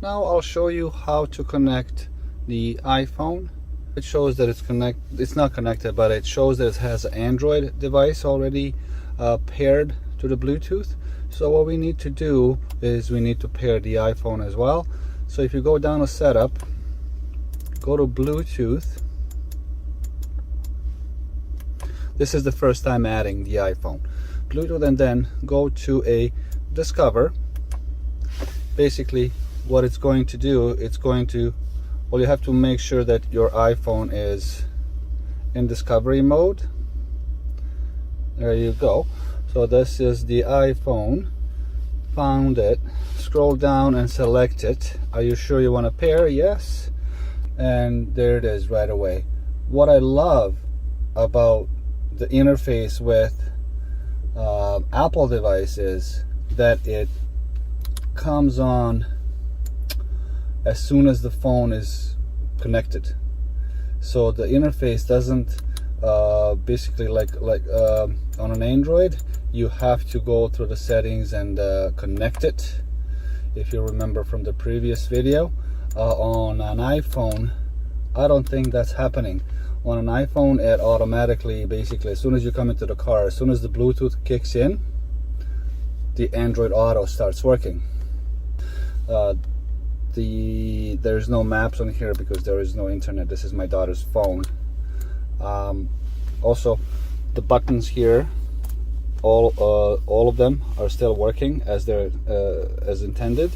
Now I'll show you how to connect the iPhone. It shows that it's not connected, but it shows that it has an Android device already paired to the Bluetooth. So what we need to do is we need to pair the iPhone as well. So if you go down to setup, go to Bluetooth. This is the first time adding the iPhone. Bluetooth, and then go to a Discover. Basically what it's going to do, well, you have to make sure that your iPhone is in discovery mode. There you go. So this is the iPhone. Found it. Scroll down and select it. Are you sure you want to pair? Yes. And there it is right away. What I love about the interface with Apple devices that it comes on as soon as the phone is connected. So the interface doesn't basically like on an Android, you have to go through the settings and connect it. If you remember from the previous video, on an iPhone, I don't think that's happening. On an iPhone, it automatically, basically, as soon as you come into the car, as soon as the Bluetooth kicks in, the Android Auto starts working. There's no maps on here because there is no internet. This is my daughter's phone. Also, the buttons here, all of them are still working as they're as intended.